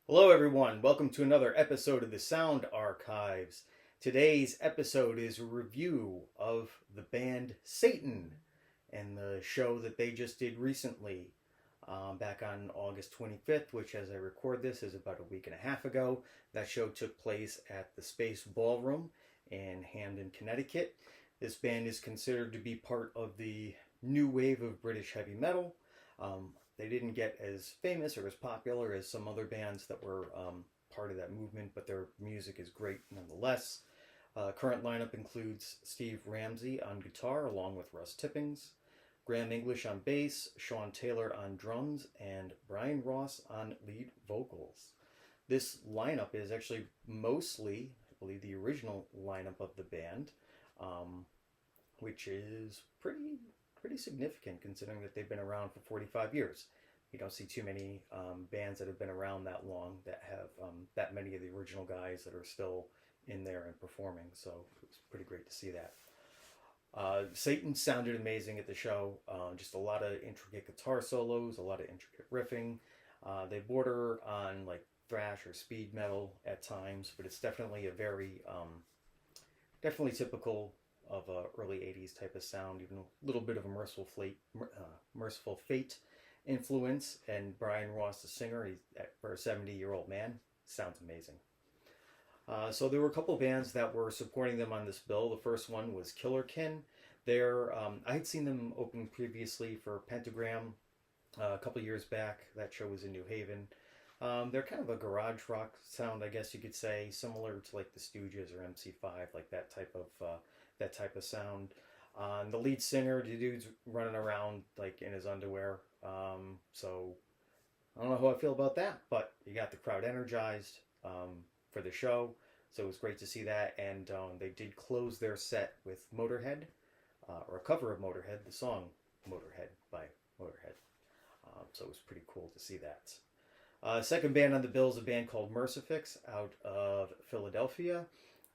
Hello, everyone. Welcome to another episode of the Sound Archives. Today's episode is a review of the band Satan and the show that they just did recently, back on August 25th, which, as I record this, is about a week and a half ago. That show took place at the Space Ballroom in Hamden, Connecticut. This band is considered to be part of the new wave of British heavy metal. They didn't get as famous or as popular as some other bands that were part of that movement, but their music is great nonetheless. Current lineup includes Steve Ramsey on guitar, along with Russ Tippings, Graham English on bass, Sean Taylor on drums, and Brian Ross on lead vocals. This lineup is actually mostly, I believe, the original lineup of the band, which is pretty significant considering that they've been around for 45 years. You don't see too many bands that have been around that long that have that many of the original guys that are still in there and performing. So it was pretty great to see that. Satan sounded amazing at the show. Just a lot of intricate guitar solos, a lot of intricate riffing. They border on like thrash or speed metal at times, but it's definitely a very definitely typical of a early 80s type of sound, even a little bit of a Merciful Fate influence. And Brian Ross, the singer, for a 70-year-old man, sounds amazing. So there were a couple bands that were supporting them on this bill. The first one was Killerkin. I had seen them open previously for Pentagram a couple years back. That show was in New Haven. They're kind of a garage rock sound, I guess you could say, similar to like the Stooges or MC5, like that type of sound. The lead singer, the dude's running around like in his underwear. So I don't know how I feel about that, but you got the crowd energized for the show. So it was great to see that. And they did close their set with Motorhead, or a cover of Motorhead, the song Motorhead by Motorhead. So it was pretty cool to see that. Second band on the bill is a band called Mercifix out of Philadelphia.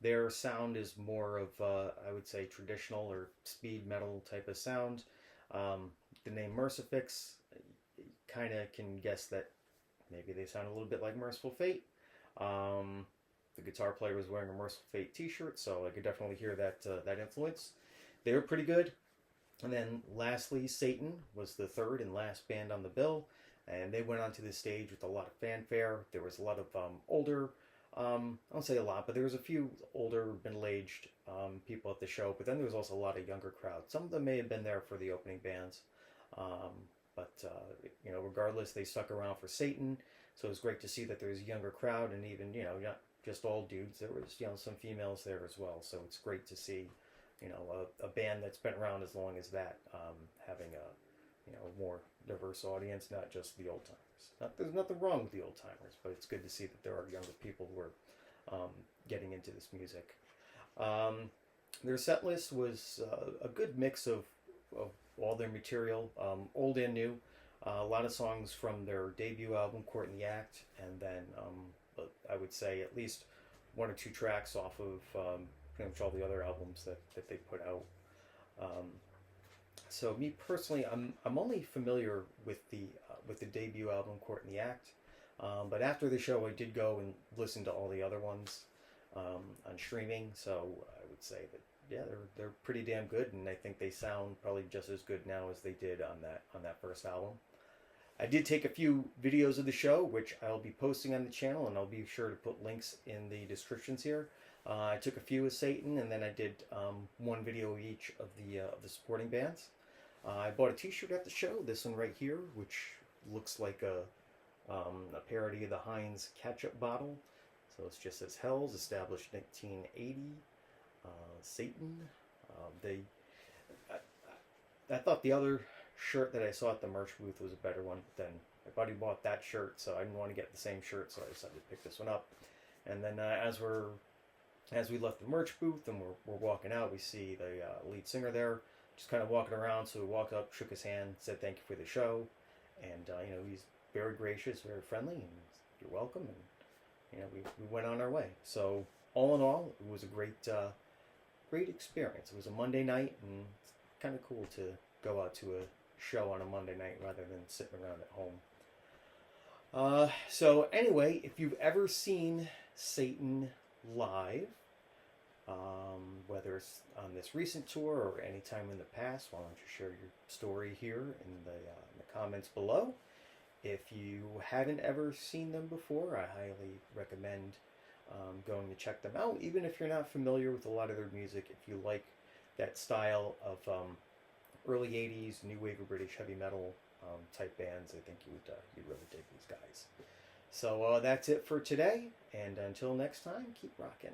Their sound is more of, I would say, traditional or speed metal type of sound. The name Mercifix, you kind of can guess that maybe they sound a little bit like Merciful Fate. The guitar player was wearing a Merciful Fate t-shirt, so I could definitely hear that influence. They were pretty good. And then lastly, Satan was the third and last band on the bill. And they went onto the stage with a lot of fanfare. There was a lot of older, I don't say a lot, but there was a few older, middle-aged people at the show. But then there was also a lot of younger crowds. Some of them may have been there for the opening bands. But regardless, they stuck around for Satan. So it was great to see that there was a younger crowd, and even, not just all dudes. There was, some females there as well. So it's great to see, a band that's been around as long as that, having a more diverse audience, not just the old timers. There's nothing wrong with the old timers, but it's good to see that there are younger people who are getting into this music. Their set list was a good mix of all their material, old and new. A lot of songs from their debut album, Court in the Act, and then I would say at least one or two tracks off of pretty much all the other albums that they put out. So me personally, I'm only familiar with the debut album, Court in the Act, but after the show, I did go and listen to all the other ones on streaming. So I would say that they're pretty damn good, and I think they sound probably just as good now as they did on that first album. I did take a few videos of the show, which I'll be posting on the channel, and I'll be sure to put links in the descriptions here. I took a few of Satan, and then I did one video each of the supporting bands. I bought a t-shirt at the show, this one right here, which looks like a parody of the Heinz ketchup bottle. So it just says Hells, established 1980, Satan. I thought the other shirt that I saw at the merch booth was a better one, but then my buddy bought that shirt, so I didn't want to get the same shirt, so I decided to pick this one up. And then as we left the merch booth and we're walking out, we see the lead singer there, just kind of walking around. So we walked up, shook his hand, said thank you for the show, and he's very gracious, very friendly, and you're welcome. And we went on our way. So all in all, it was a great experience. It was a Monday night, and it's kind of cool to go out to a show on a Monday night rather than sitting around at home. So anyway, if you've ever seen Satan live, whether it's on this recent tour or any time in the past, why don't you share your story here in the comments below. If you haven't ever seen them before, I highly recommend going to check them out. Even if you're not familiar with a lot of their music, if you like that style of early 80s, new wave of British heavy metal type bands, I think you'd really dig these guys. So that's it for today, and until next time, keep rocking.